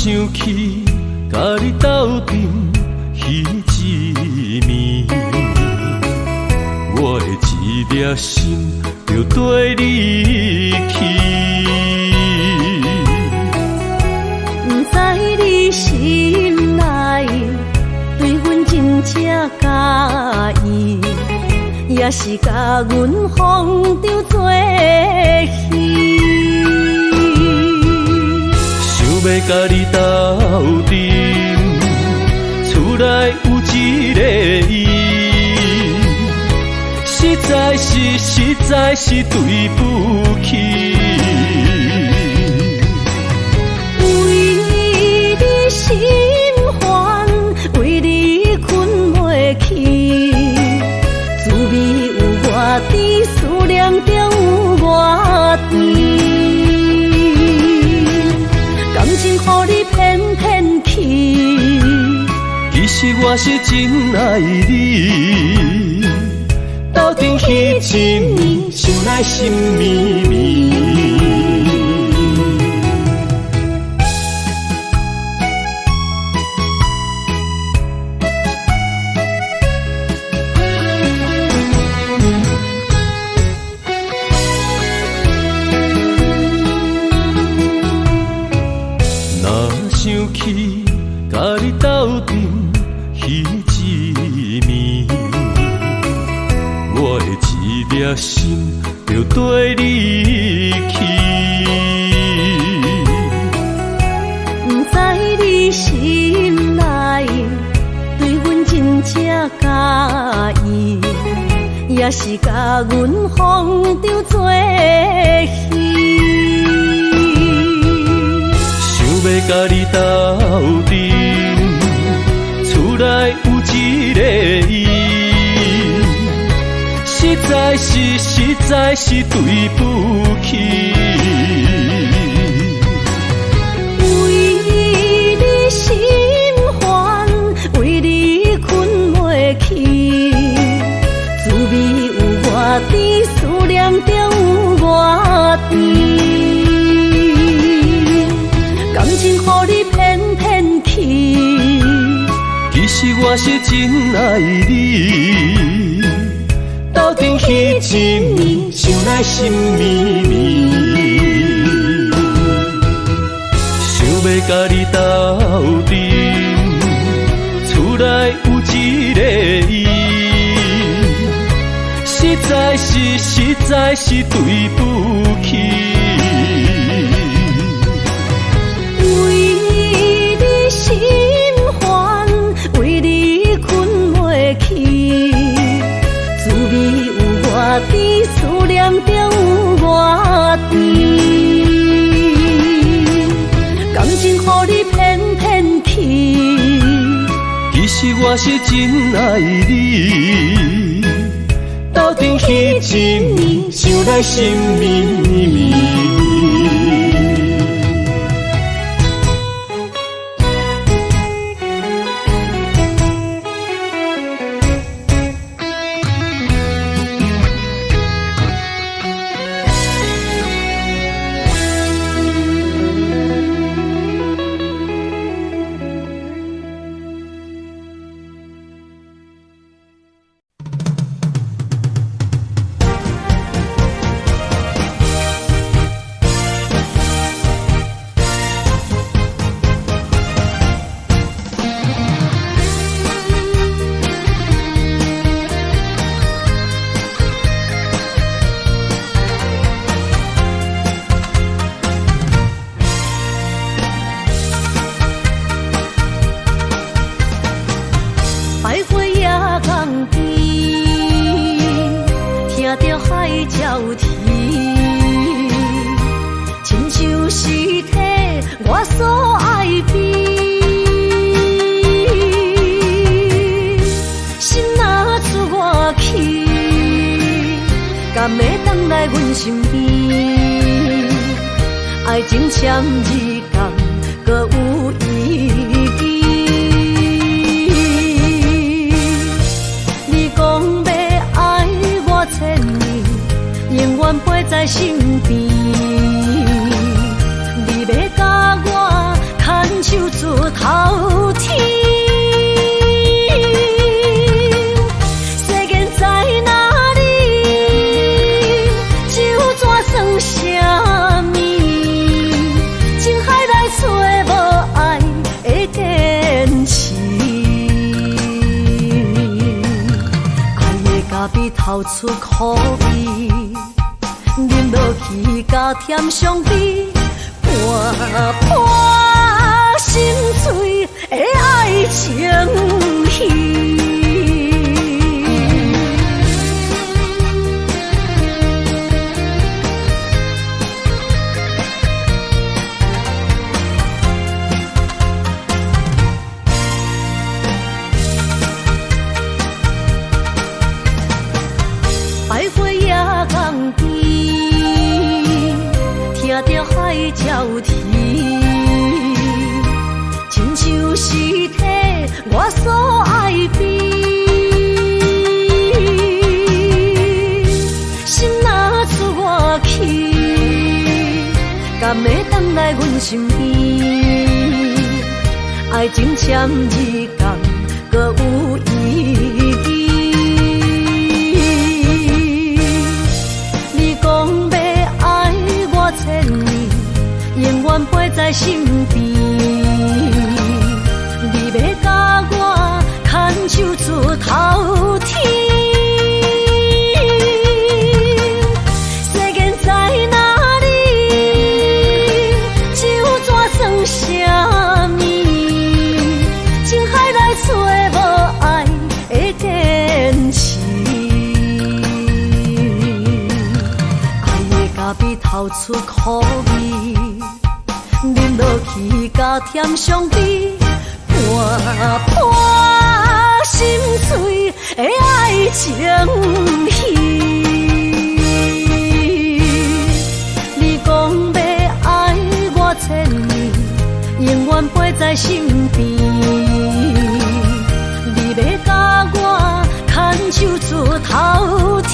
想起甲你斗阵彼一暝，我的一粒心就跟你去。不知你心内对阮真正介意，也是甲阮放着做戏。想要甲你斗阵，厝内有一个伊，实在是对不起。为你心烦，为你困袂去，滋味有偌甜，思念就有偌甜。感情予你骗骗去，其实我是真爱你，斗阵彼一暝，想来心绵绵。想起甲你斗阵彼一暝，我的一粒心就跟你去。不知你心内对阮真正介意，也是甲阮放着做戏。要甲你斗阵，厝内有一个伊，实在是对不起。为你心烦，为你困袂去，滋味有偌甜，思念就有偌甜。感情予你骗骗去，其实我是真爱你，斗阵彼一暝，想来心绵绵。想要甲你斗阵，厝内有一个伊，实在是对不起。心烦，为你困袂去，滋味有偌甜，思念就有偌甜。感情予你骗骗去，其实我是真爱你，斗阵彼一暝，想来心绵绵。敢会当来阮身边？爱情签字讲，搁有意义。你讲要爱我千年，永远陪在身边。你要甲我牵手咖啡透出苦味，饮落去甲甜相比，盘盘心碎的爱情戏。百花夜港边，听着海鸟啼，亲像是替我所爱的。心若出我去，敢会回来阮身边？爱情签字讲，搁有意义。永远陪在身边，你要甲我牵手出头天。世间在哪里，就怎算什么？情海内找无爱的天使，爱的咖啡透出苦味。饮落去甲甜相比，盘盘心碎的爱情戏。你讲要爱我千年，永远陪在身边。你要甲我牵手出头天。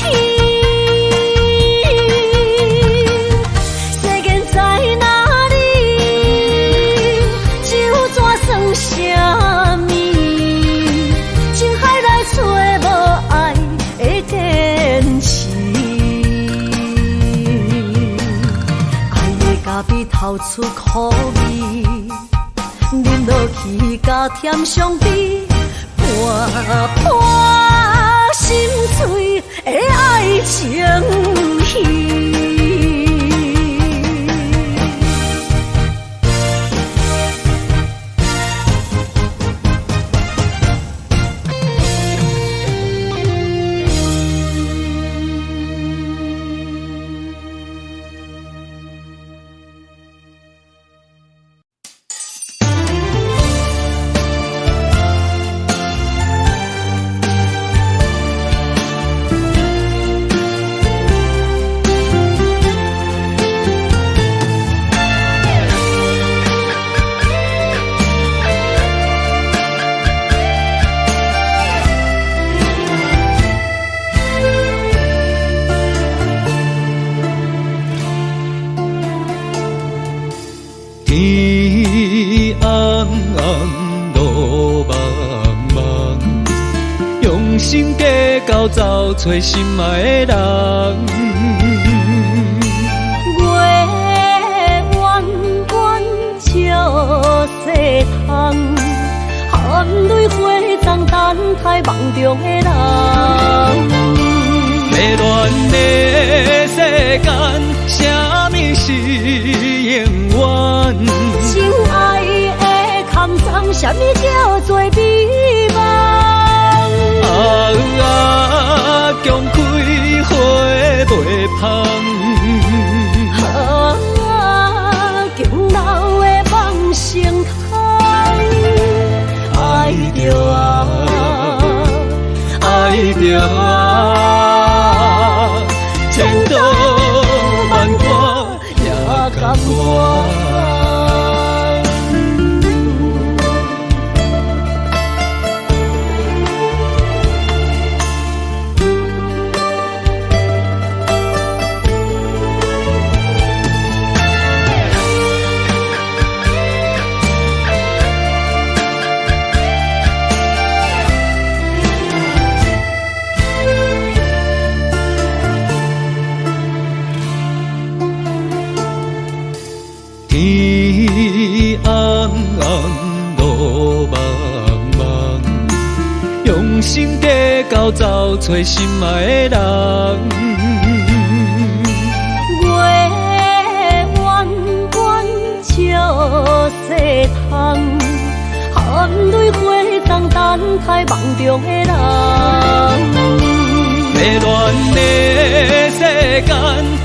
透出苦味，饮落去甲甜相比，盘盘心碎的爱情戏。天暗暗，路茫茫，用心计较找找心爱的人。月弯弯照西窗，含泪花丛等待梦中的人。迷乱的世间，什么是永远？心爱的空藏，什么叫做美梦？强开花袂芳。强留的梦成空。爱着啊，爱着啊，千刀万剐也甘愿。走走找心爱的人。月弯弯照西窗，含泪花丛等待梦中的人。迷乱的世间，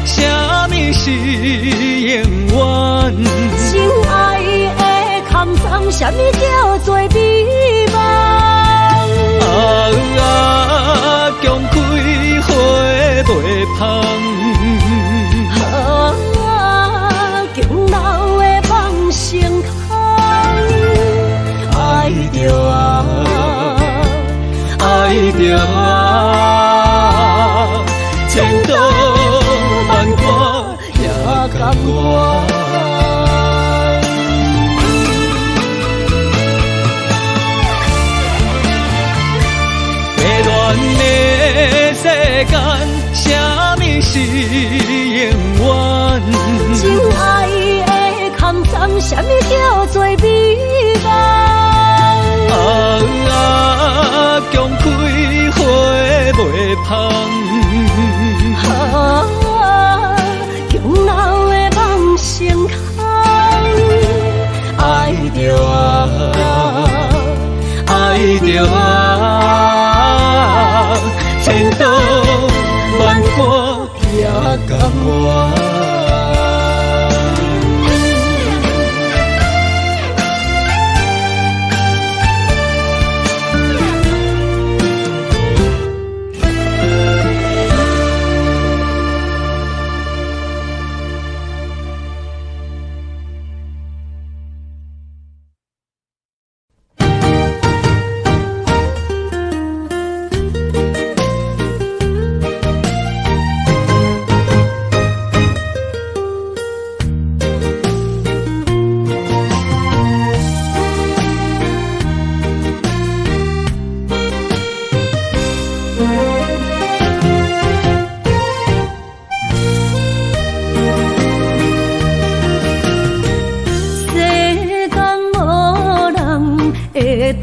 什么是永远？心爱的坎藏，什么叫做美梦？强开花袂芳。强留的梦成空。爱着啊，爱着啊，千刀万剐也甘愿。世间，什么是永远？真爱的坎藏，什么叫做美梦？强开花袂芳。强留的梦成空。爱着啊，爱着啊，千刀万剐也甘愿。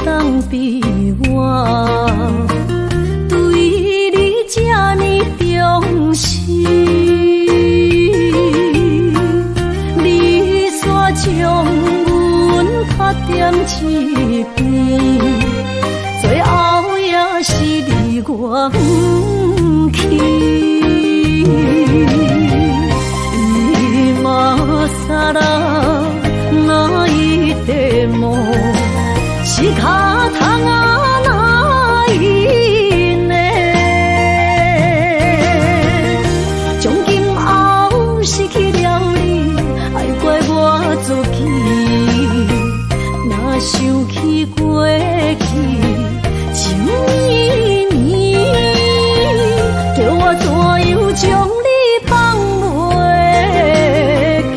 当比我对你这呢重视，你煞将阮拍点一边，最后也是离我不去。今さら泣いても仕方がないね。从今后失去了你，爱怪我自己。若想起过去，情绵绵，叫我怎样将你放袂记？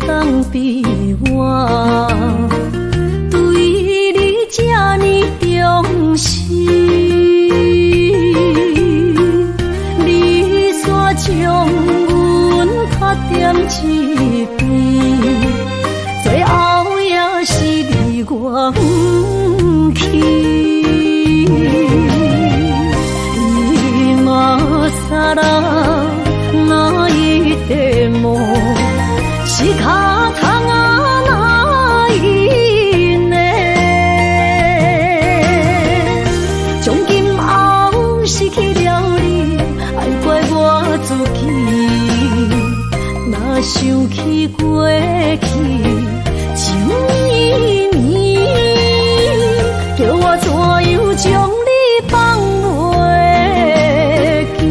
当比我对你这呢重视，你煞将阮拍点一边，最后也是离我不去。今さら泣いても仕方がないね。从今后失去了你，爱怪我自己。若想起过去，情绵绵，叫我怎样将你放袂记？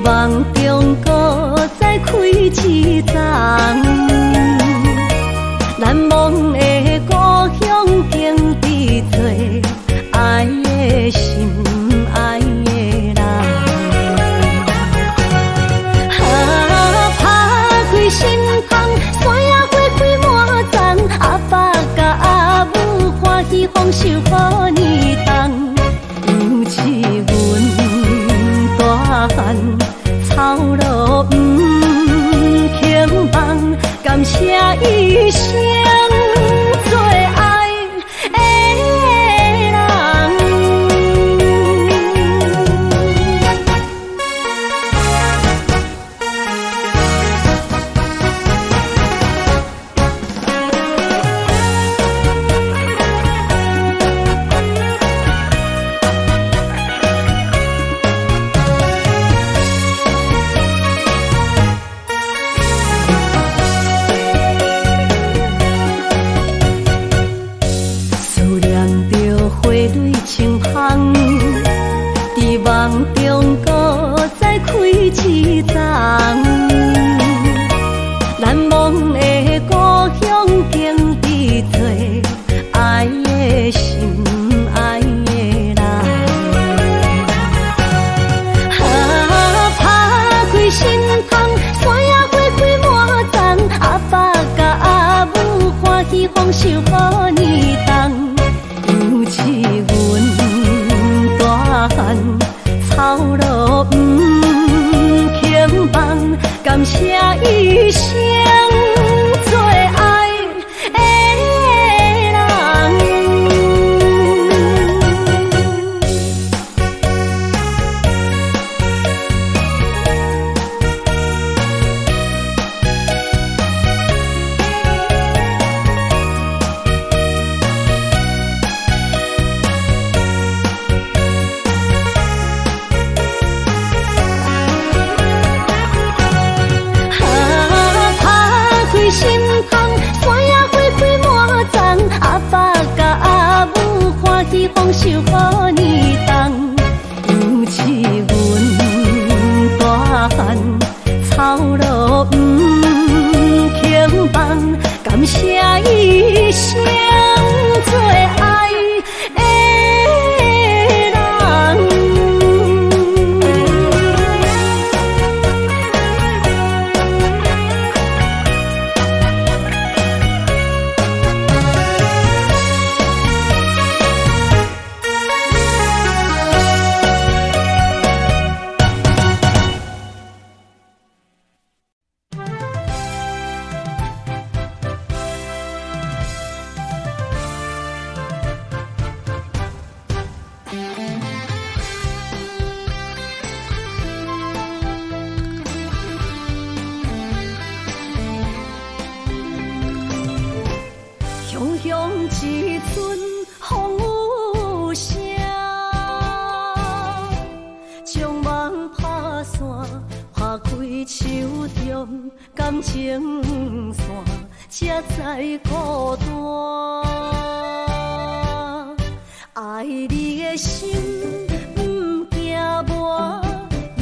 梦中搁再开一丛，难忘的故乡经历做爱的心爱的人。打开心窗，山野花开满丛，阿爸甲阿母欢喜丰收好年冬，尤其阮大汉草路不轻放，感谢一生做爱的人。伫梦中搁再开一丛，难忘的故乡经历做爱的心爱的人。打开心窗，山野花开满丛，阿爸甲阿母欢喜丰收好年冬，尤其阮大汉草路不轻放，感谢一生做爱的人。心窗，山野花开满丛，阿爸甲阿母欢喜丰收好年冬，尤其阮大汉草路不轻放，感谢一生做爱的人。一阵风雨声，将梦拍散，拍开手中感情线，才知孤单。爱你的心不惊磨，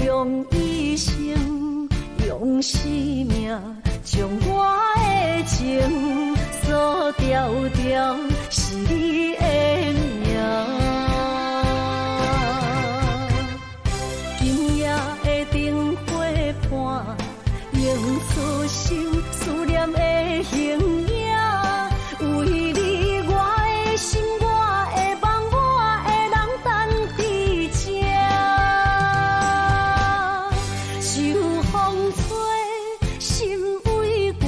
用一生用生命，将我的情锁条条，是你的名。今夜的灯火伴，映出心思念的形影。为你我的心，我的梦，我的人等在这。受风吹，心为寒，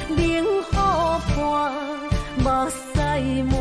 冷雨伴，目屎满。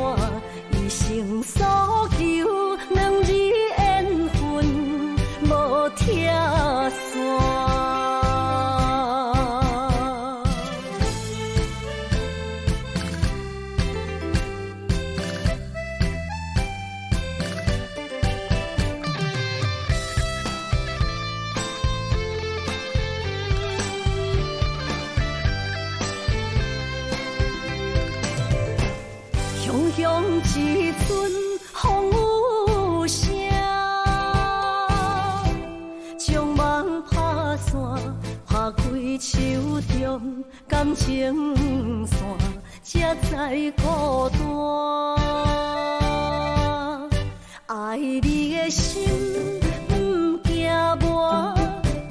线，划开手中感情线，才知孤单。爱你的心不惊磨，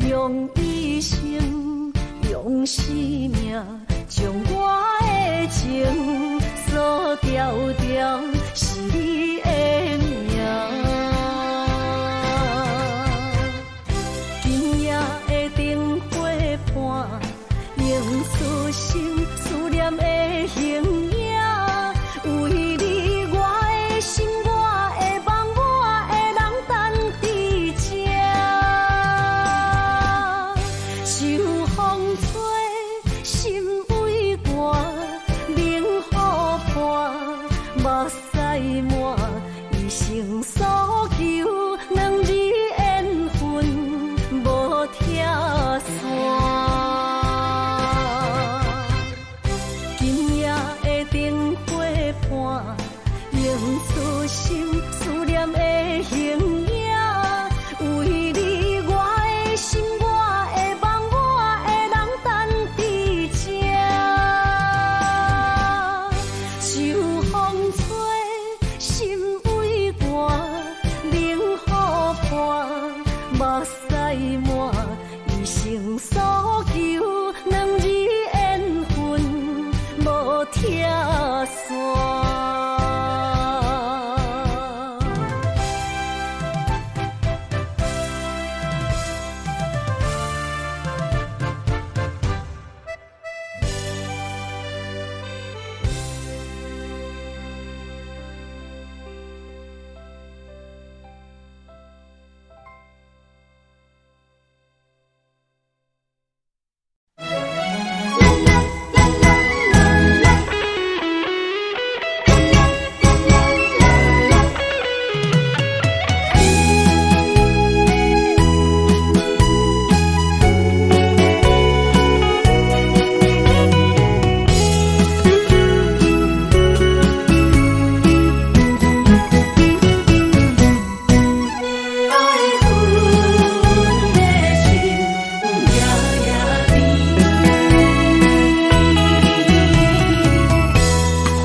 用一生用生命，将我的情锁条条，是你的名。今夜的灯火伴，映出心思念的形影。为你，我的心，我的梦，我的人等伫这。秋风吹，心微寒，冷雨伴，目屎满，一生所求，两字缘分无拆散。今夜的灯火伴，映出心思念的形影。为你，我的心，我的梦，我的人等伫这。秋风吹，心微寒，冷雨伴，目屎满，一生所求，两字缘分无拆散。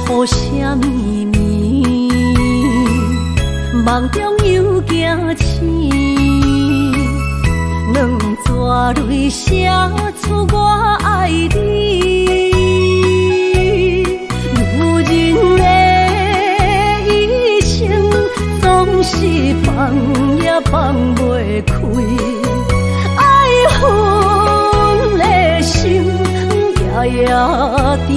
雨啥咪咪，梦中又惊醒，两纸泪写出我爱你。女人的一生，总是放也放袂开，爱恨的心夜夜甜。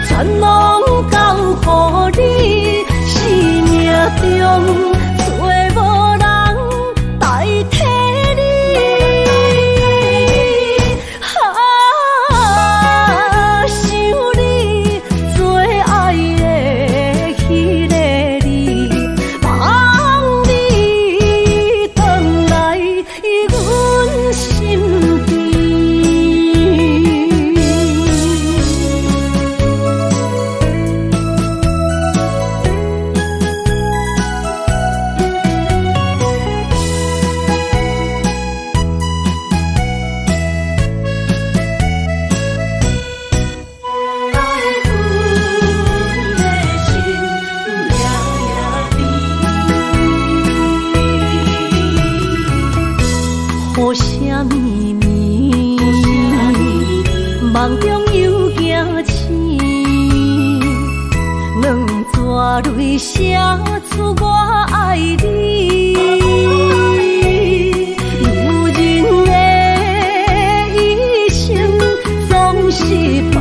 全拢交乎你，生命中找无人代替你。想你最爱的迄个你，望你回来阮心边。雨啥咪咪，梦中又惊醒，两纸泪写出我爱你。女人的一生，总是放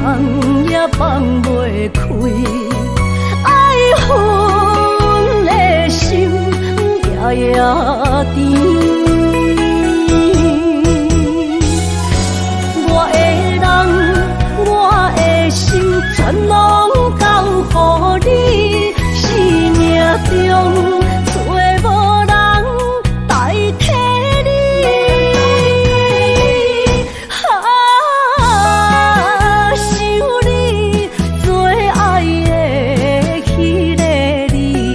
也放袂开，爱恨的心夜夜甜。全拢交乎你，生命中找无人代替你。想你最爱的迄个你，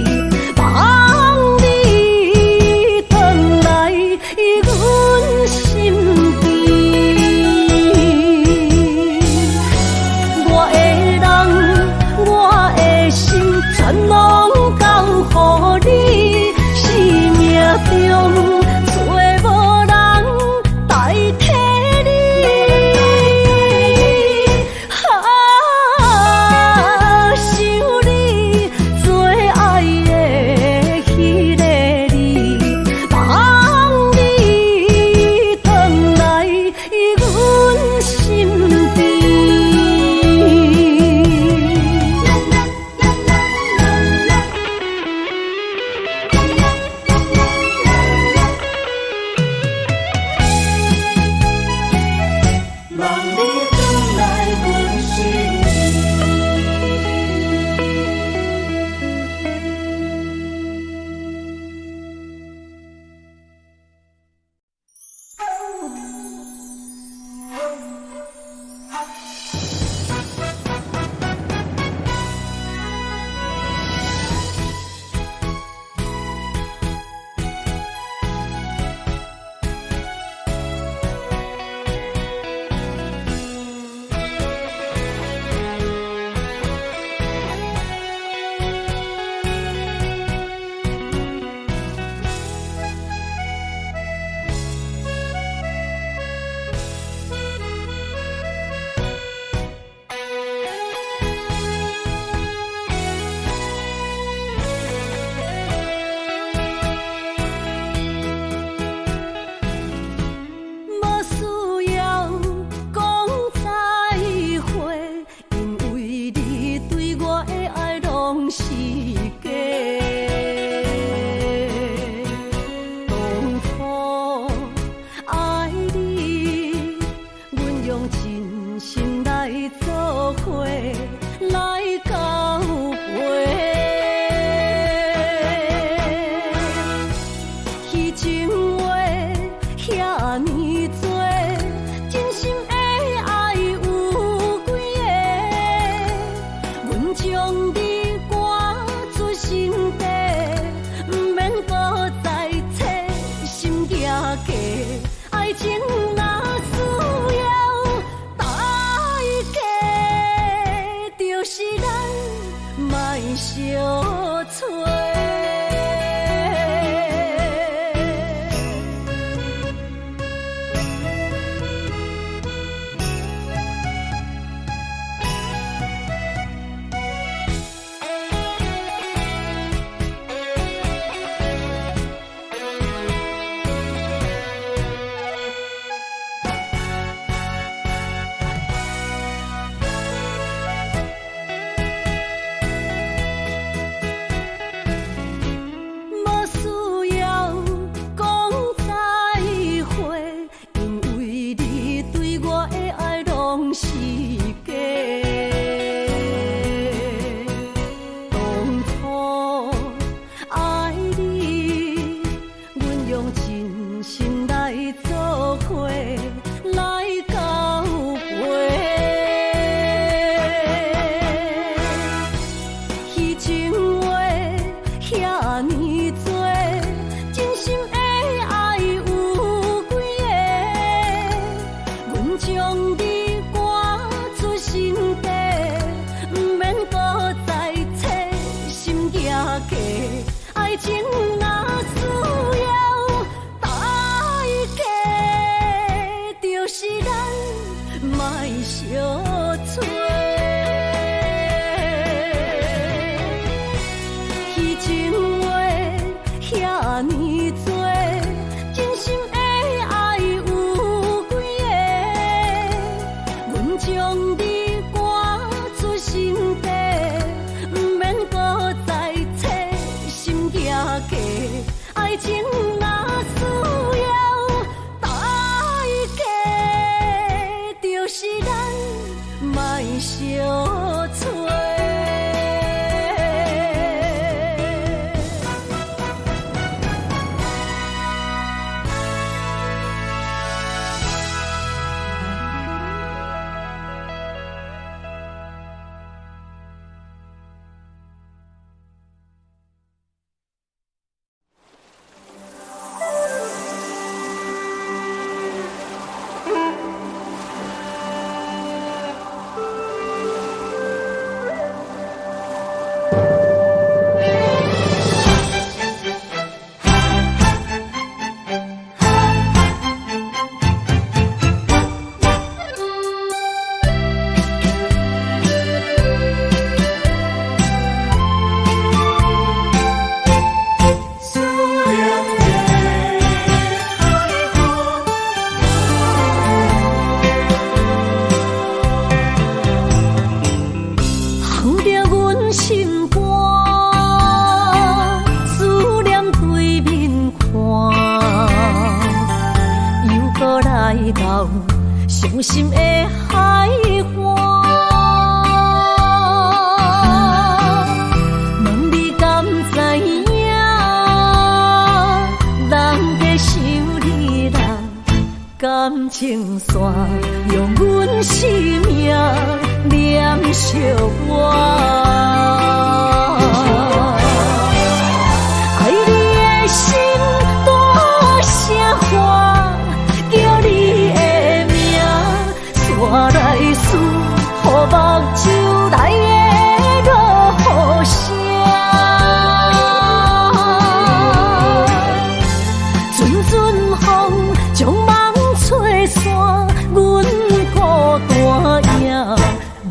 假。当初爱你，阮用真心来做伙，来交陪。迄情话遐尼多，真心的爱有几个？阮将你赶出心底，不免搁再找心惊假。爱情若需要代价，就是咱莫相找。爱情若需要代价，就是咱莫相找。迄情话遐尼多，真心的爱有几个？阮将你赶出心底，不免搁再找心惊假。爱情若需要代价，就是咱莫相找。伤心的海岸，问你敢知影？人在想你人感情线，用阮生命念惜我。爱你的心大声喊，叫你的名，山来思，予目睭内的落雨声。阵阵风将梦吹散，阮孤单影，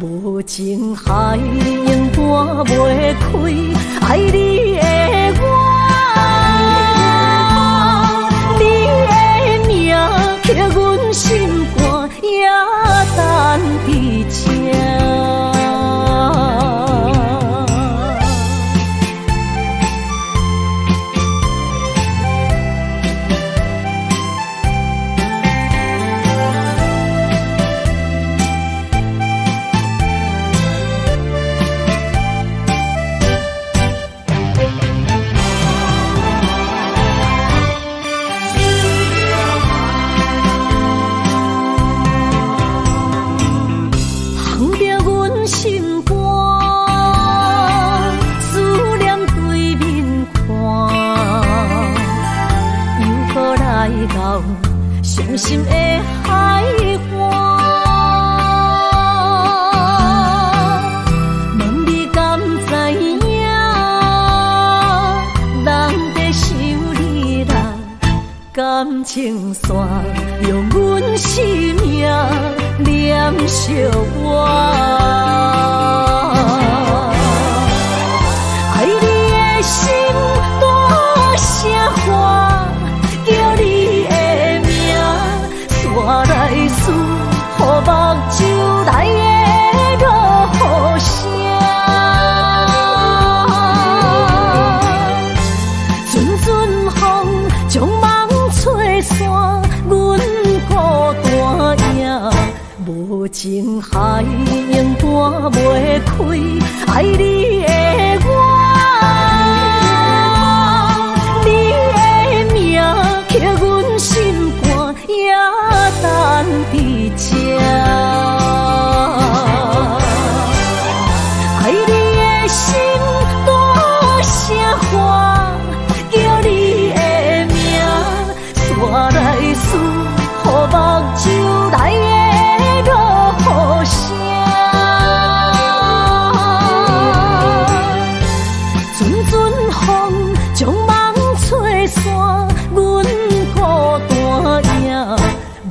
无情海永断袂开，爱你的我。刻阮心肝也等伫这。感情线，用阮生命念惜我。爱你的心大声喊，叫你的名，山来思，予目睭来的落雨声。阵阵风将梦吹散，阮孤单影，无情海永搬袂开，爱你的我。刻阮心肝也等伫这，爱你的心大声喊，叫你的名，山来思，予目睭来的落雨声。阵阵风将梦吹散，阮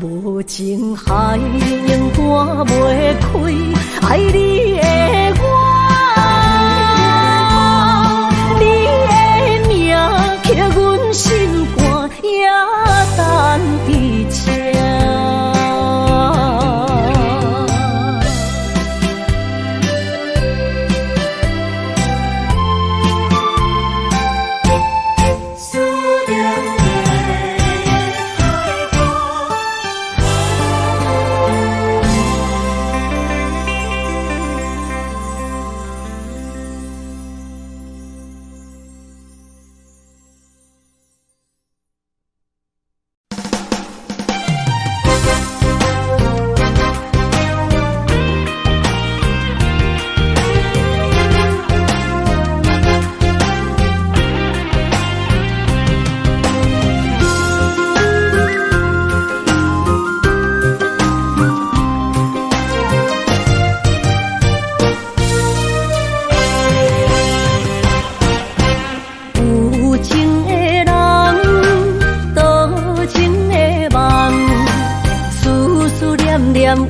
无情海永搬袂开，爱你的我，你的名，刻阮心肝也等伫这。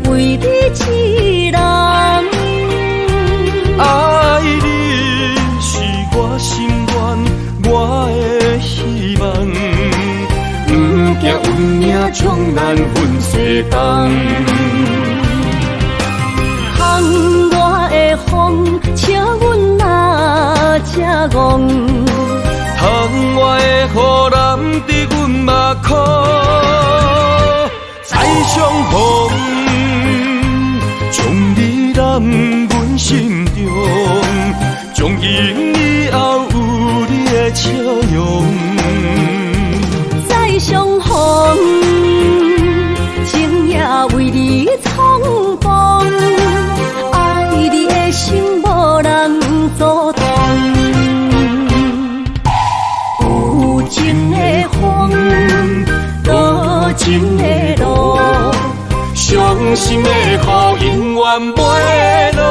为你一人，爱你是我心愿，我的希望。不惊运命冲咱分世间，风我的风，请阮哪只戆？窗外的雨淋伫阮目眶，再相逢。将你揽阮心中，从今以后有你的笑容。再相逢，情也为你冲动，爱你的心无人阻挡。有情的风，多情的路。伤心的雨永远袂落。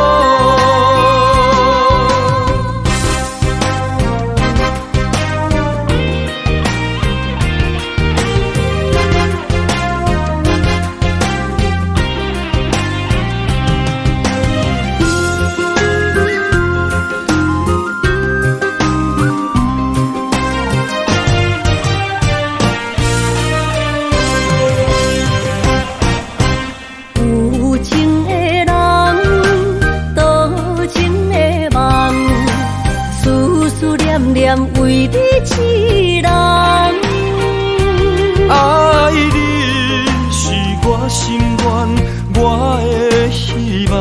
为你一人，爱你是我心愿，我的希望。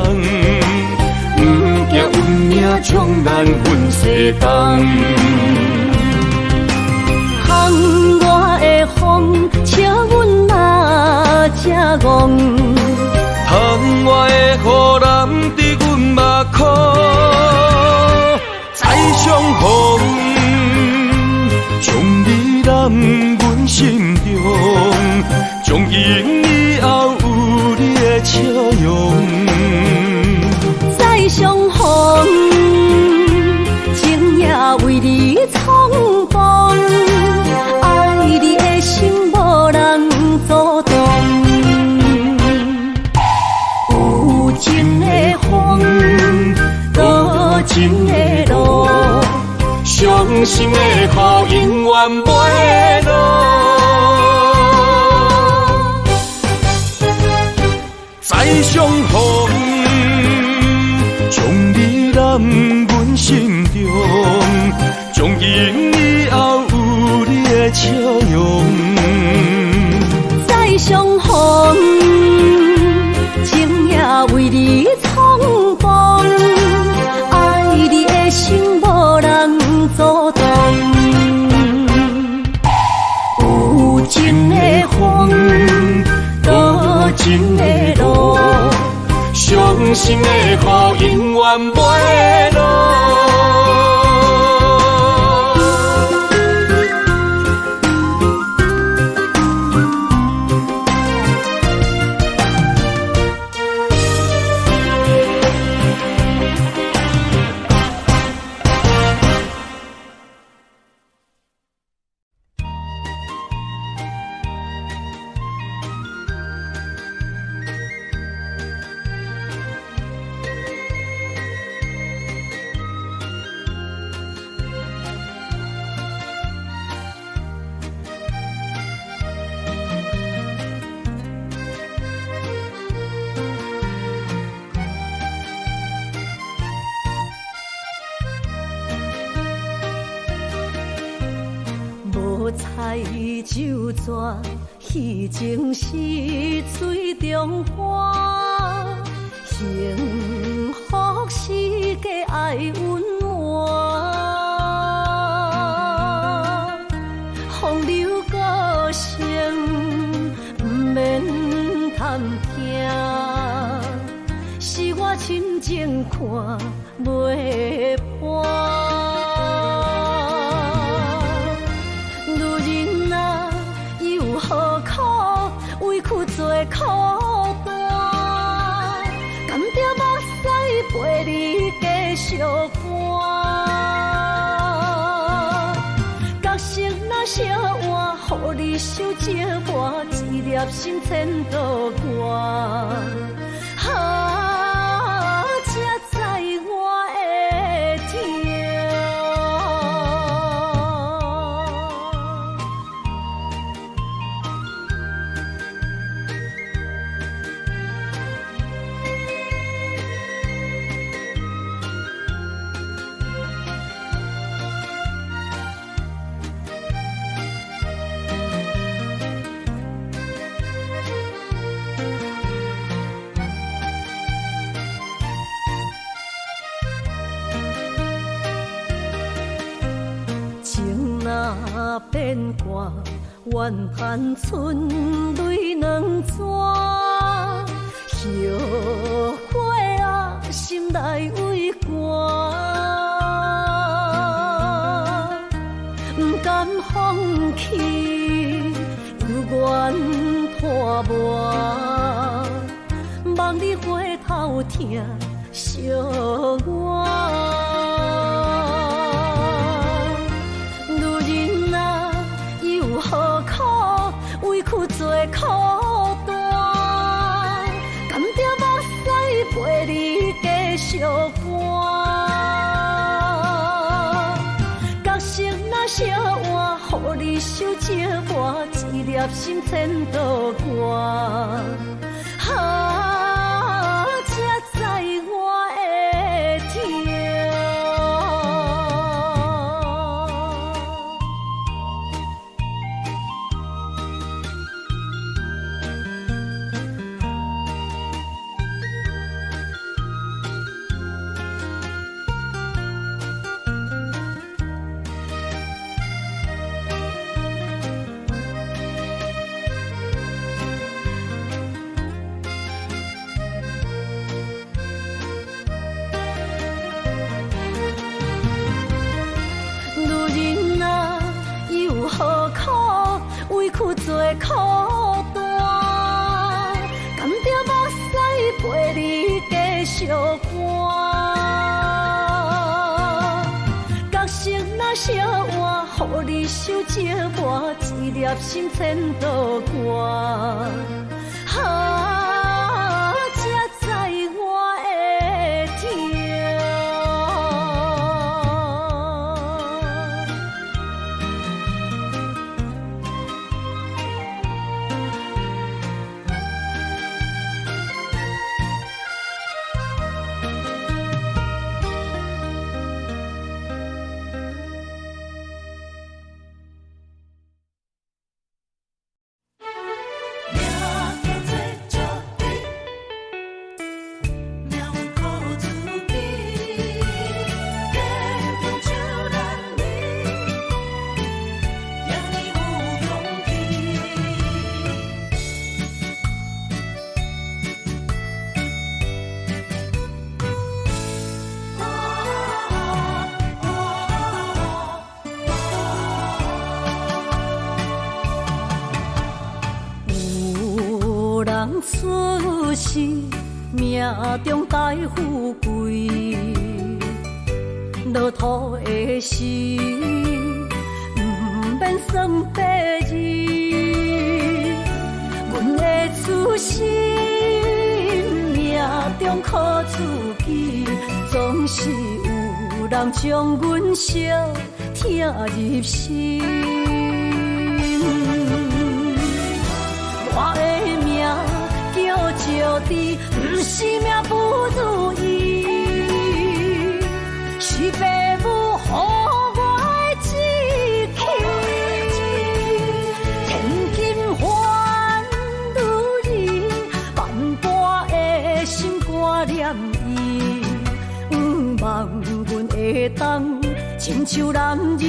不惊运命冲咱分世间，风我的风，请阮哪只戆？窗外的雨淋伫阮目眶，再相逢。将你揽阮心中，从今以后有你的笑容。再相逢，情也为你冲动，爱你的心无伤心的雨永远袂落。再相逢，将你揽阮心中，从今以后有你的笑容。再相逢，情也为你冲动，爱你的心无人阻挡。有情的风，多情的路，伤心的雨永远袂落。彩酒泉，戏情是水中花，幸福是家爱温暖。风流歌声不免叹听，是我亲情看袂破。做苦单，甘着目屎陪你继续搬。角色若写换，予你受折磨，一粒心千度寒。才知我的痛。变卦，怨叹春泪两逝，后悔啊，心内为寒，不甘放弃，有缘拖磨，望你回头听惜我。做苦单，甘着目屎陪你继续搬。角色若写换，予你受折磨，一粒心千度寒。才知我的痛。做苦单，甘着目屎陪你继续搬。角色若写换，予你受折磨，一粒心千度寒。才知我的痛。出世，命中带富贵，落土的时，不免算白字。阮的出身，命中靠自己，总是有人将阮惜听入心。我的命叫石地，不是命不如意，是父母予我的志气。千金换女人，万般的心挂念伊。望阮会当亲像男儿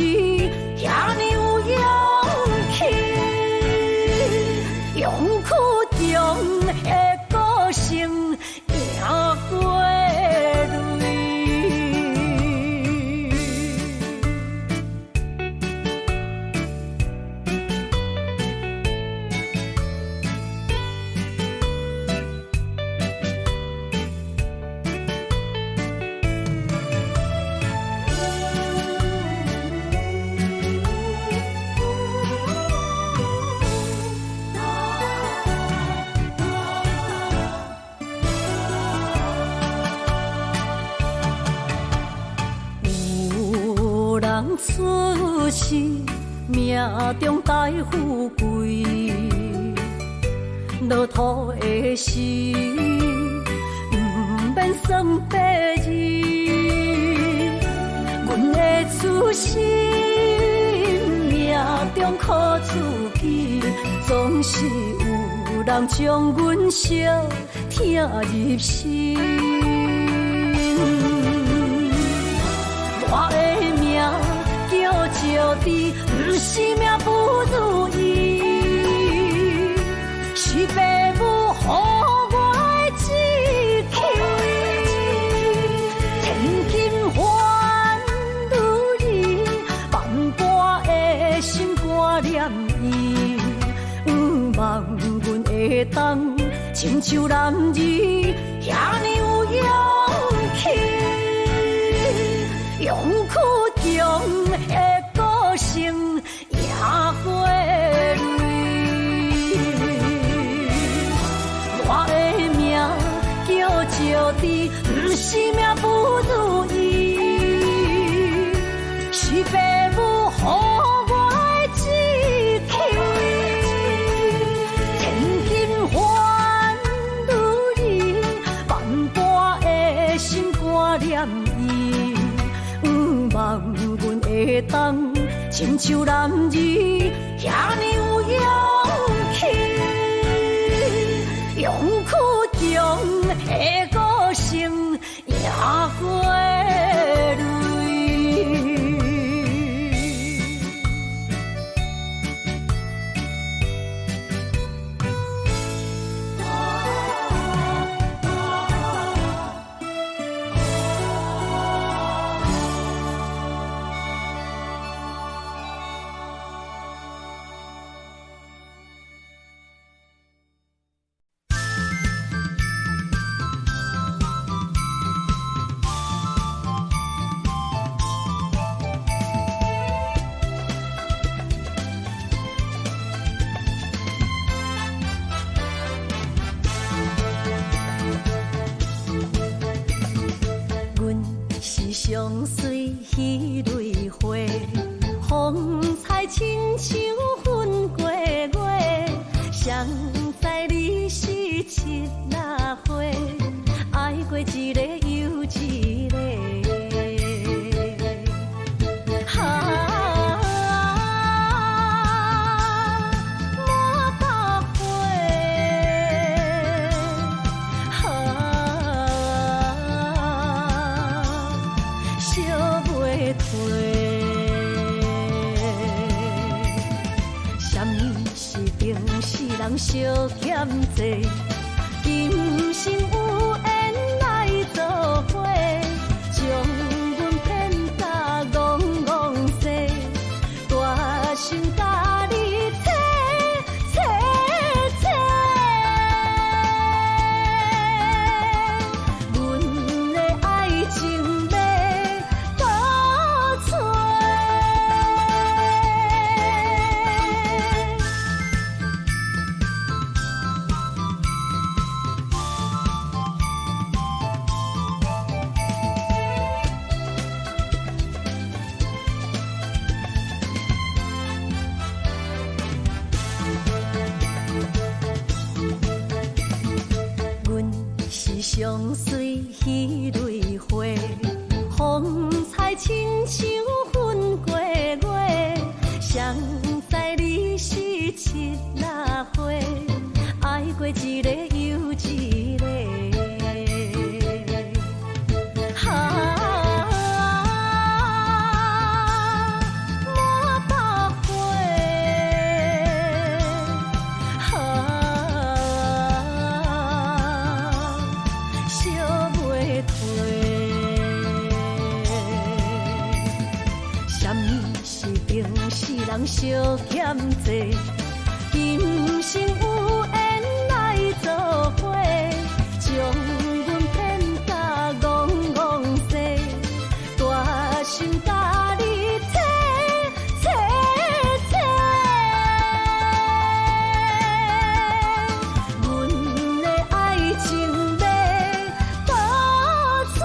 遐尼有勇气。勇苦中的个性，赢过泪。出世，命中带富贵，落土的时，不免算白字。阮的出身，命中靠自己，总是有人将阮惜听入心。我的命叫石地，不是命不如意，是父母予我的志气。千金换女人，万般的心挂念伊。望阮会当亲像男儿遐尼有勇气。勇苦中的个性，赢过泪。我的命叫石地，不是命不如意，是父母予我的志气。千金换女人，万般的心挂念伊。望阮会当亲像男儿遐尼有勇气，勇苦中的个性，赢过泪。相随彼蕊花，风采亲像云过月。谁知你是七拉花，爱过一个又一个。人相欠债，今生有缘来作伙，将阮骗甲戆戆西，大心甲你切切切。相随彼蕊花，风采亲像云过月，谁知你是七若花，爱过一个又一个。人相欠债，今生有缘来作伙，将阮骗甲戆戆西，大心甲你切切切，阮的爱情要倒找。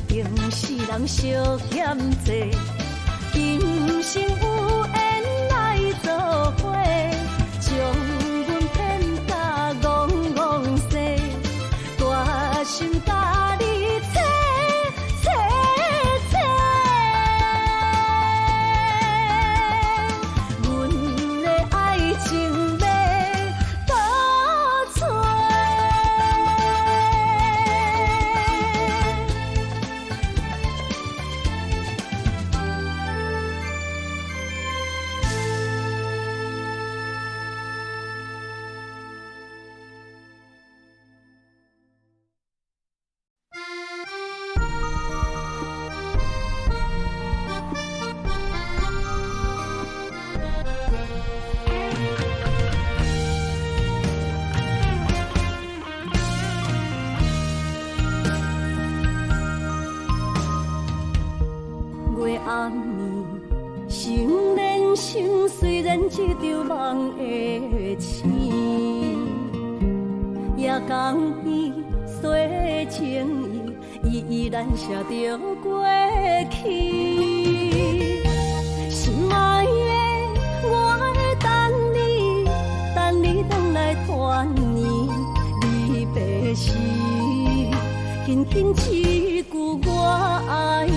人相欠债，今生有缘来作伙，将阮骗甲戆戆西，大心甲你切切切，阮的爱情要倒找。暗暝，心连心，虽然一场梦的醒。夜江边洗情意，依然写着过去。心爱的，我会等你，等你回来团圆。离别时，轻轻一句我爱你。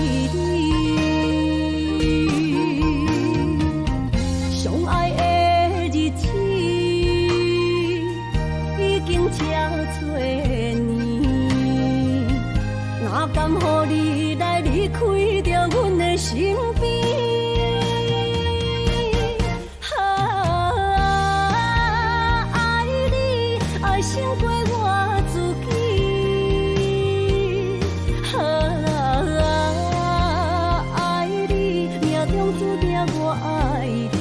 相爱的日子已经这多年，哪甘乎你来离开着阮的身边？爱你爱胜过我自己。爱你命中注定我爱你。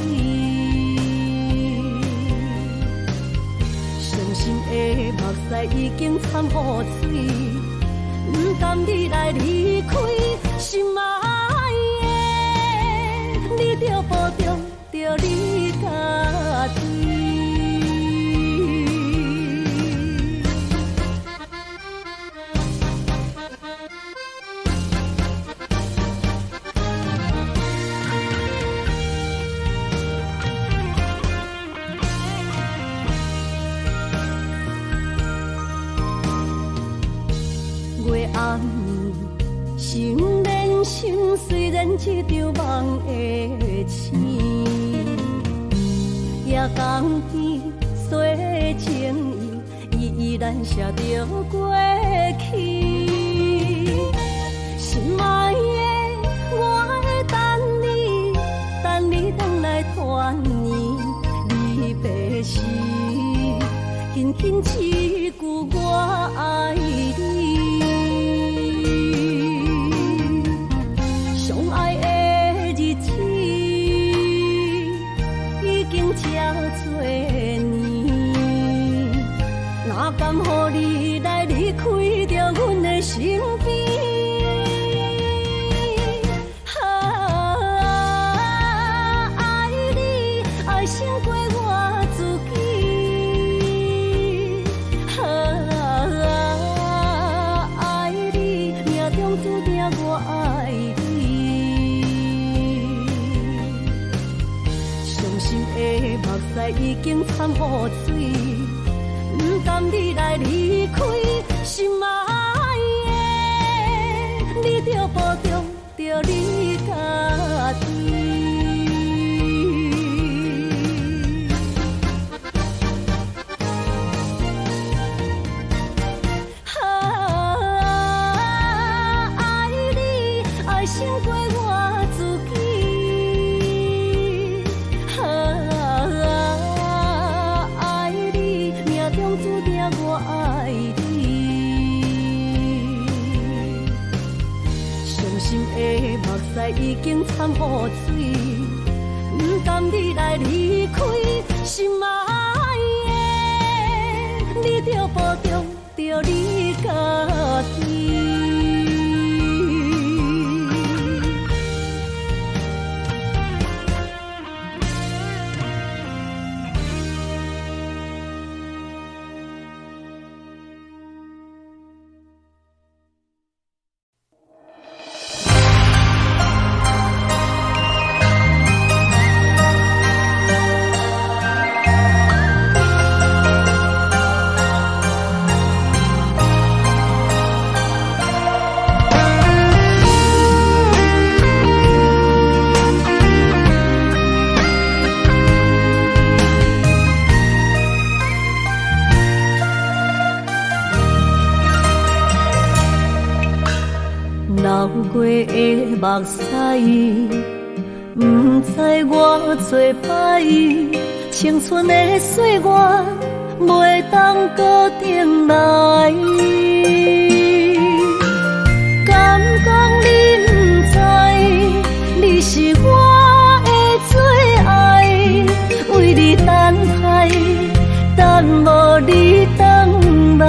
伤心的目屎已经惨雨水，不甘你来离开，心爱的，你着保重着你家己。月暗暝，心连心，虽然一场梦的醒。夜江边洗情意，依然写着过去。心爱的，我会等你，等你回来团圆。离别时，轻轻一句我爱你。相爱的日子已经这多年，哪甘乎你来离开身边。爱你爱胜过我自己，爱你命中注定我爱你。伤心的目屎已经掺雨水，不甘你来离开，心爱的，你着保重着你家己。爱你爱胜过我自己，爱你命中注定我爱你。伤心的目屎已经掺雨水，不甘你来离开，心爱的，你着保重着你家己。流过的目屎，不知我做摆，青春的岁月袂当搁重来。敢讲你不知，你是我的最爱，为你等待，等无你等来。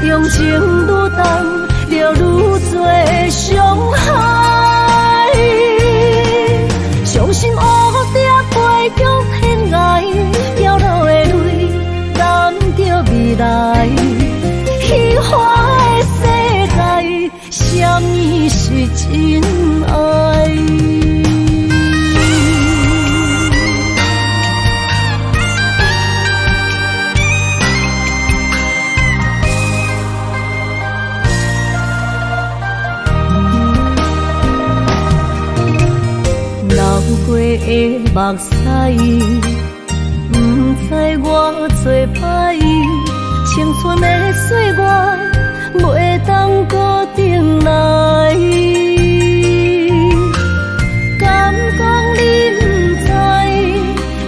用情愈重，就愈多伤害。伤心乌蝶飞向天涯，掉落的泪染着未来。虚幻的世界，什么是真爱？过的目屎，不知我做摆，青春的岁月袂当搁重来。敢讲你不知，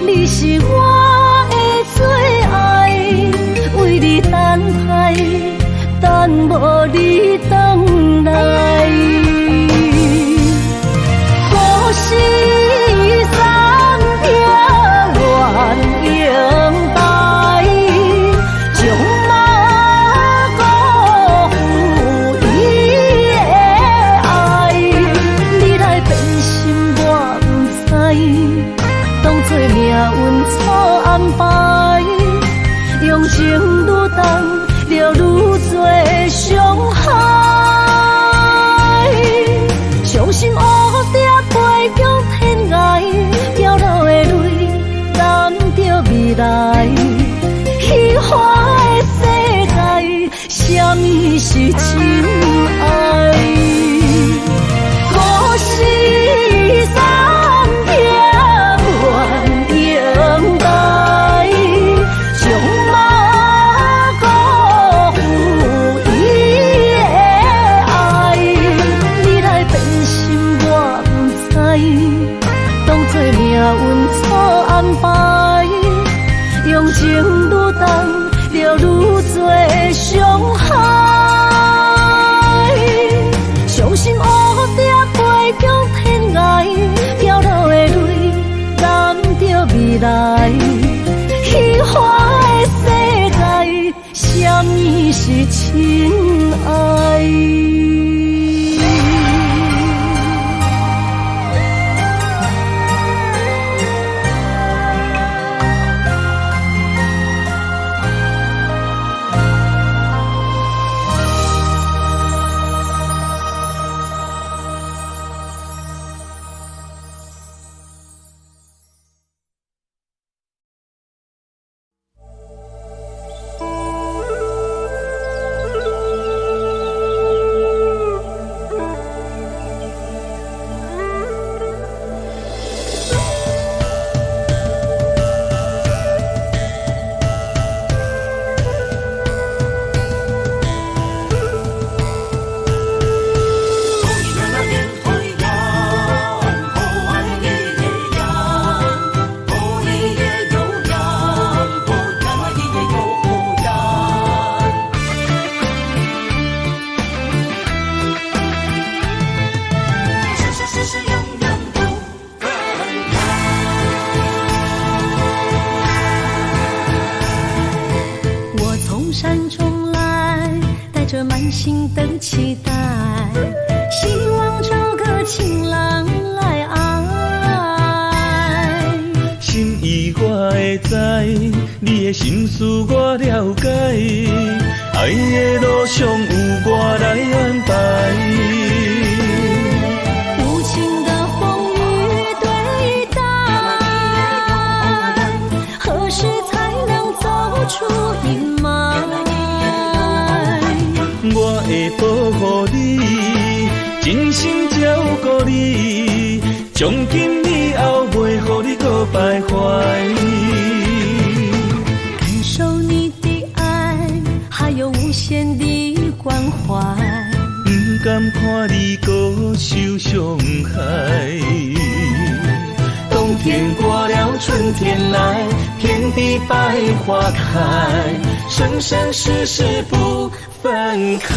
你是我的最爱，为你等待，等无你等来。可惜。安排，用情愈重，就愈多伤害。伤心乌蝶飞向天涯，掉落的泪染着未来。虚幻的世界，什么是真爱？可惜三天原待，将马辜负伊的爱。你来变心我不知，当作命是亲爱。山中来，带着满心的期待，希望找个情郎来爱。心意我会知，你的心思我了解，爱的路上有我来安排。无情的风雨对待，何时才能走出阴霾？我会保护你，真心照顾你，从今以后袂予你搁徘徊。感受你的爱，还有无限的关怀。不甘看你搁受伤害。冬天过了，春天来，遍地百花开，生生世世不分开。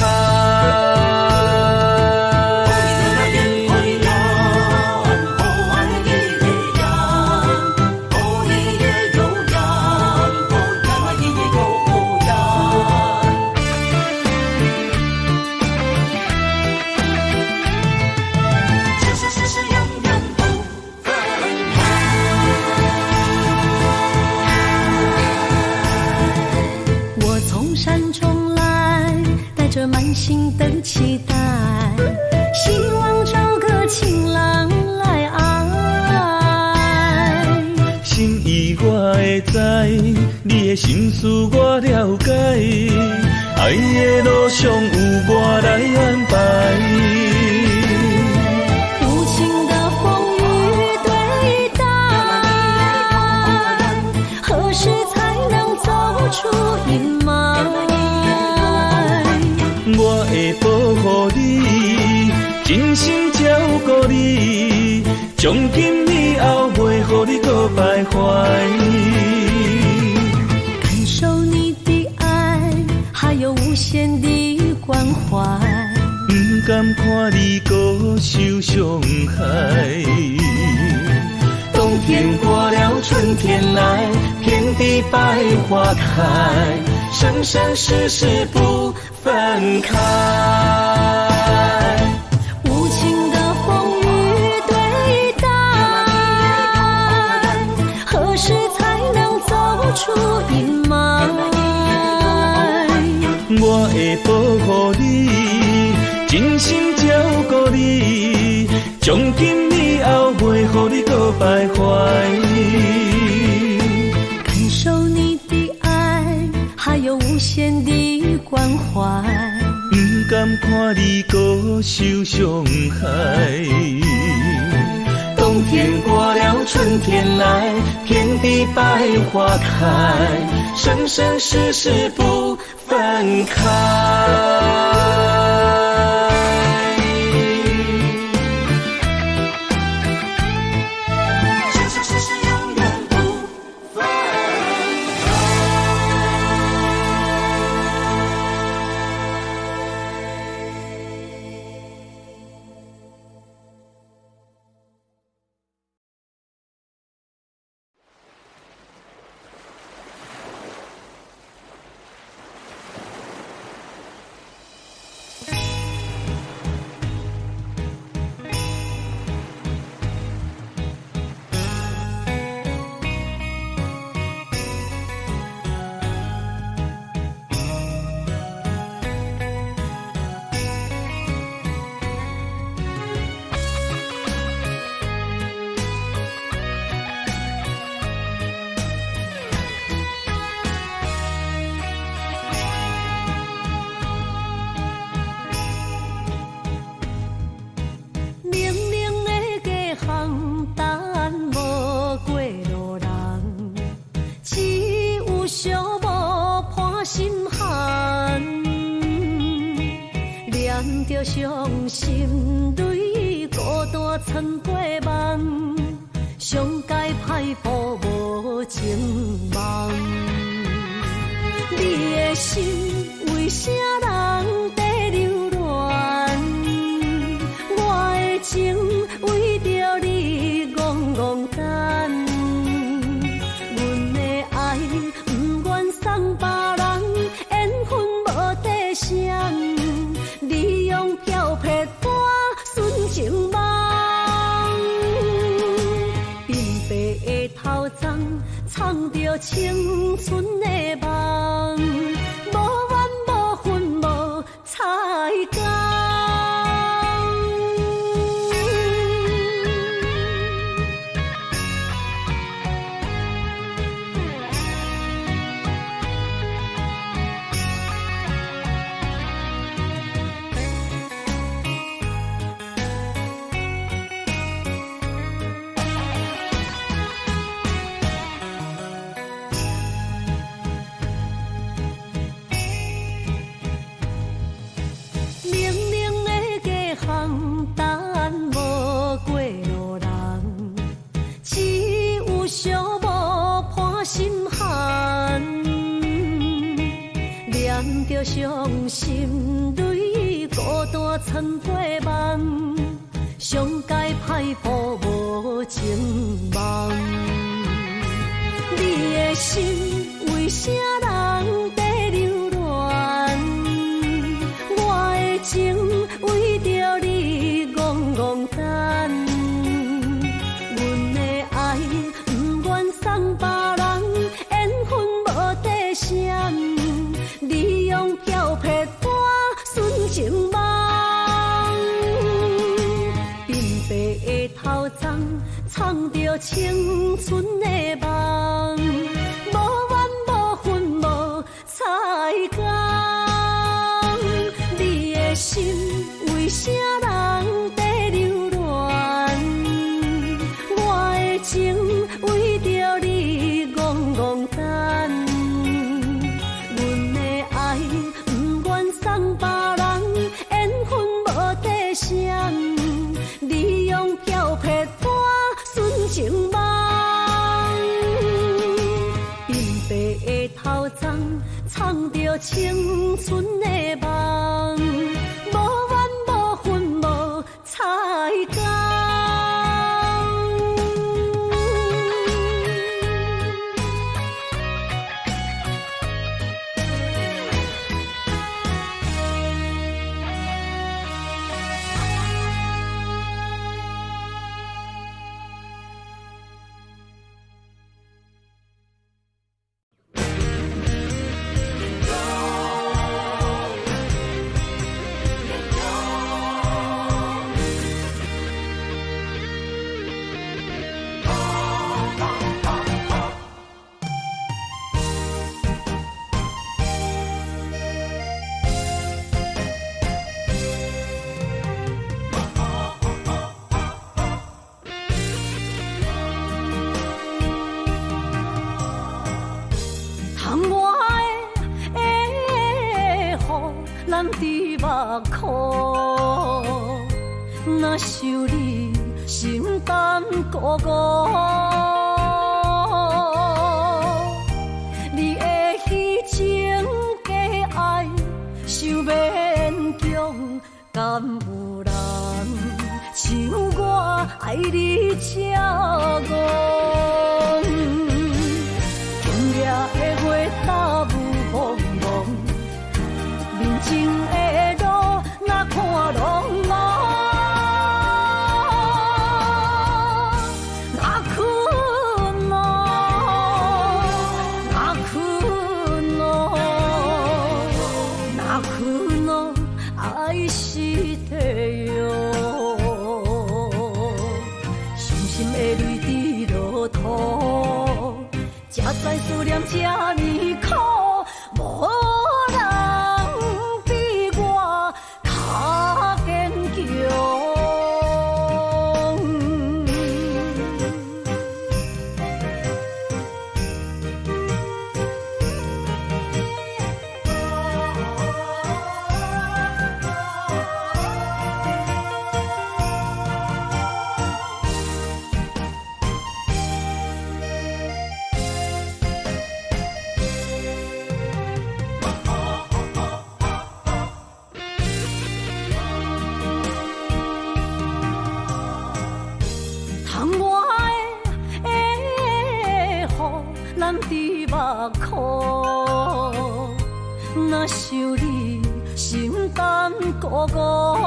山中来，带着满心的期待，希望找个情郎来爱。心意我会知，你的心思我了解，爱的路上有我来安排。无情的风雨对待，何时才能走出阴霾？我会保护你，真心照顾你，从今以后袂予你搁徘徊。感受你的爱，还有无限的关怀。不甘看你搁受伤害。冬天过了，春天来，遍地百花开，生生世世不分开。无情的风雨对待，何时才能走出阴霾？我会保护你，真心照顾你，从今以后袂予你搁徘徊。感受你的爱，还有无限的关怀。不甘看你搁受伤害。冬天过了，春天来，遍地百花开，生生世世不分开。着伤心泪，孤单穿过梦，上界歹步无情梦。你的心为啥人在流乱？我的情为着你戆戆等，阮的爱不愿送别人，缘分无底线，你用漂泊歌纯情梦。鬢白的头鬃，藏着青春的梦，无怨无恨无彩工。等无过路人，只有寂寞伴心寒。念着伤心泪，孤单穿过梦，上界歹步无情梦。你的心为啥人在流乱？我的情为着你戆戆等，阮的爱不愿送别人，缘分无底线，你用漂泊歌纯情梦。鬢白的头鬃，藏着青春的梦，无怨无恨无彩工。你的心为啥人在流乱？我的情为着你戆戆等，阮的爱不愿送别人，缘分无底线，你用漂泊歌纯情梦。鬢白的头鬃，藏着青春的梦，无怨无恨无彩工。咱伫目眶，若想你心胆孤孤，你的虚情假爱想勉强，敢有人像我爱你这戆？今夜的月打雾蒙蒙。人情的路，哪看拢无，哪困咯，哪困咯，哪困咯，爱是地哟，伤心的泪滴落土。想你，心肝孤孤。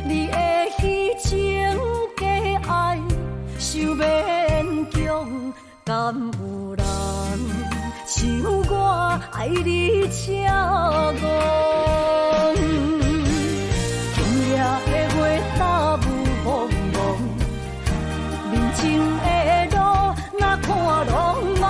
你的虚情假爱，想勉强，敢有人像我爱你这戆？今夜的月大雾蒙蒙，面前的路哪看拢无。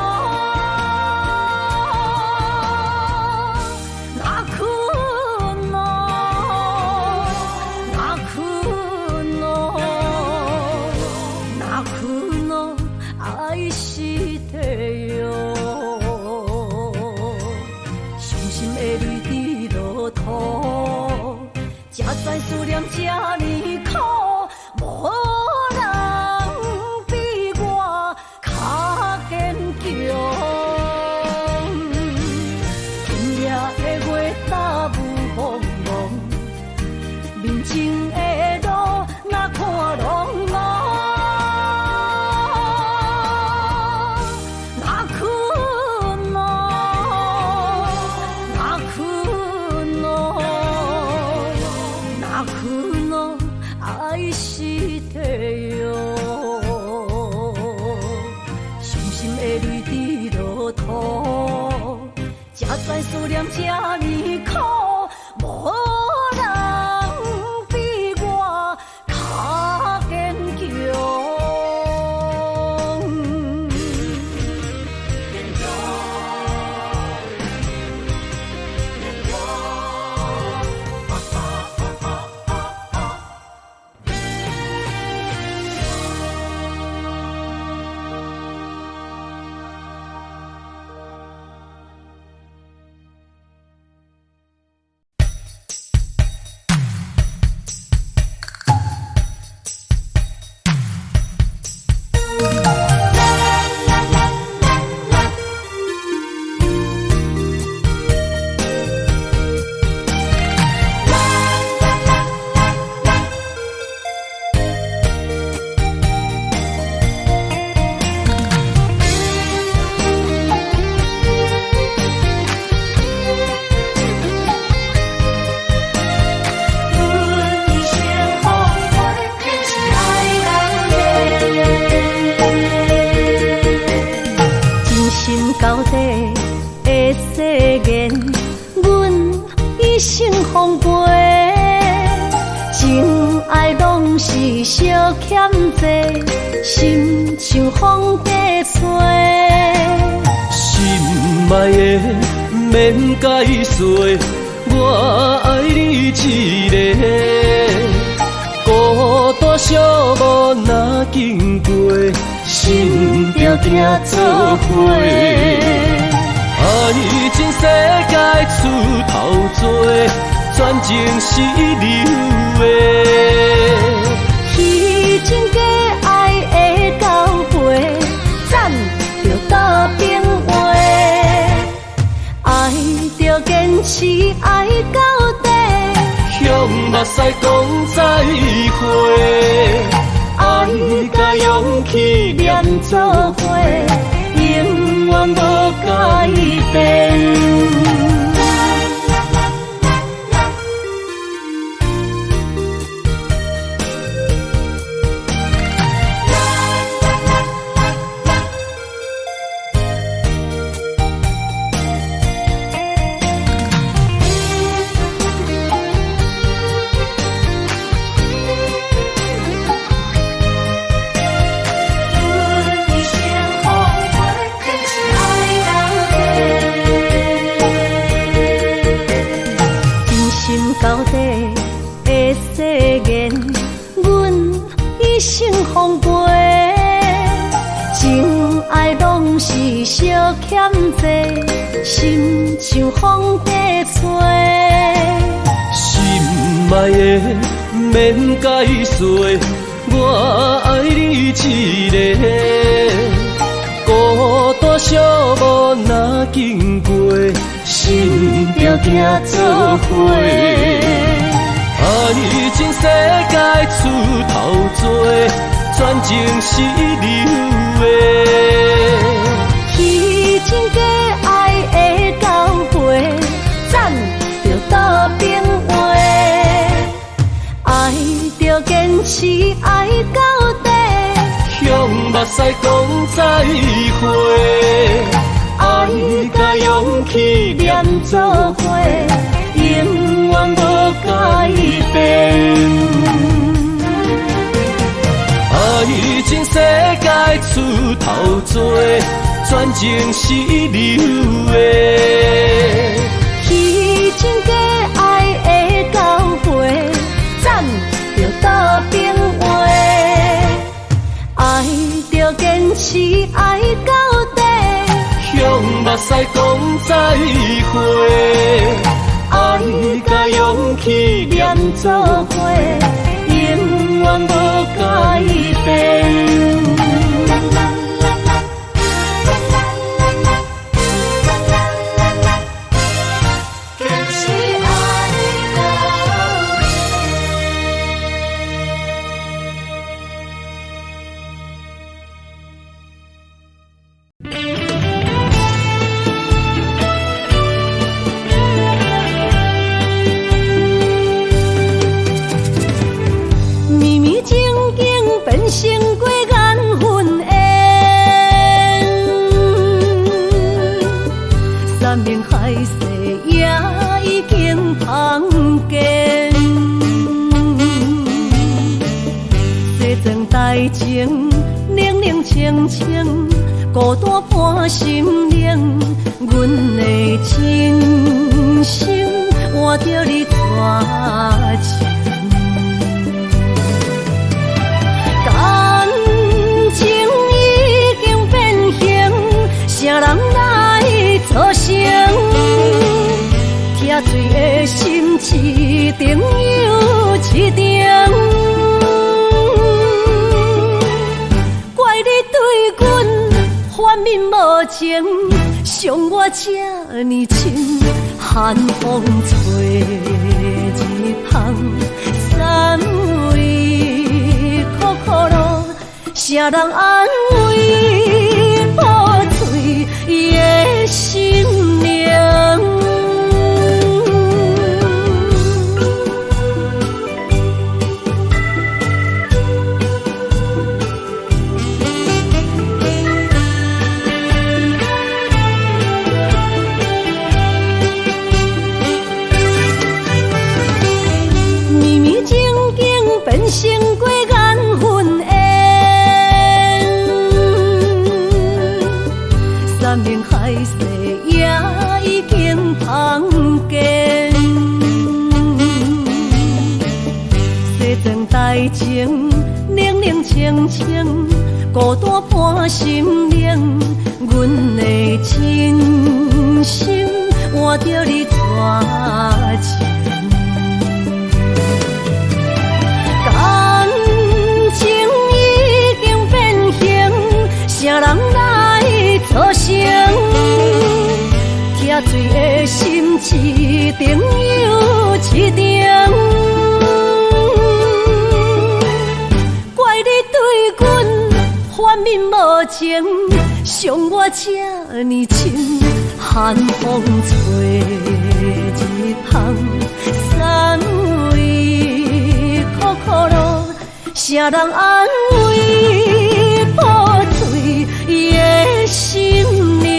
在思念这呢苦，无人比我较坚强。今夜的月大雾蒙蒙，面前的路哪看拢无。爱是地狱，伤心的泪滴落土，才知思念这呢苦，无人比我较坚强。到底的誓言，阮一生奉陪。情爱拢是小欠债，心像风在吹。心爱的免解释，我爱你一个。孤单寂寞若经过，心着行做伙。爱情世界出头多，全情是流的。虚情假爱的交陪，咱着打电话。爱着坚持，爱到底。向目屎讲再会，爱甲勇气连做伙，永远无改变。到底的誓言，阮一生奉陪。情爱拢是小欠债，心像风在吹。心爱的免解释，我爱你一个。孤单寂寞若经过，心着行做伙。爱情世界出头多，全情是流的。虚情假持爱到底，向目屎讲再会，爱甲勇气连做伙，永远无改变。爱情世界出头多，全情是流的。虚情假爱的交汇，斩着倒边话。爱着坚持爱到底，向目屎讲再会，爱甲勇气连做伙，永远无改变。情冷冷清清，孤单伴心灵。阮的真心换着你绝情，感情已经变形，啥人来作成？疼水的心一定有一定。反面无情，伤我这呢深，寒风吹一旁，三位苦苦路，啥人安慰破碎的心灵？成过缘分缘，山盟海誓也已经芳见。西装大情，冷冷清清，孤单伴心灵。阮的真心换着你绝情。啥人来作成？疼水的心一定有一定。怪你对阮反面无情，伤我这呢深，寒风吹一旁，三位苦苦路，啥人安慰破碎的心灵？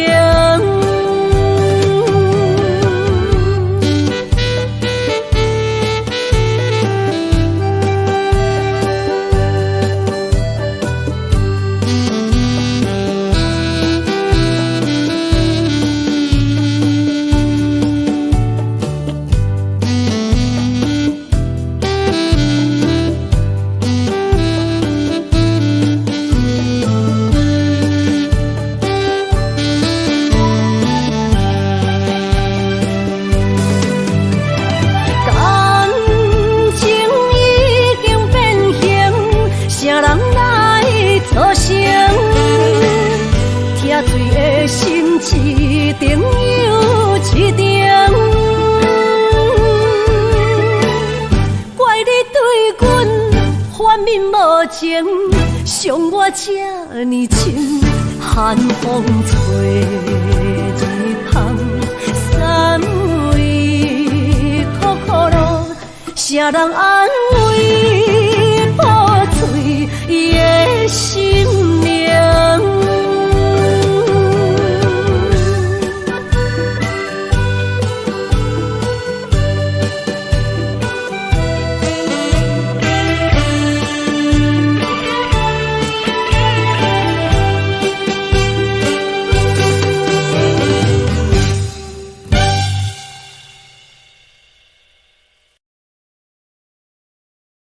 一定有一定，怪你对阮反面无情，伤我这呢深，寒风吹一旁，三位苦苦路，啥人安慰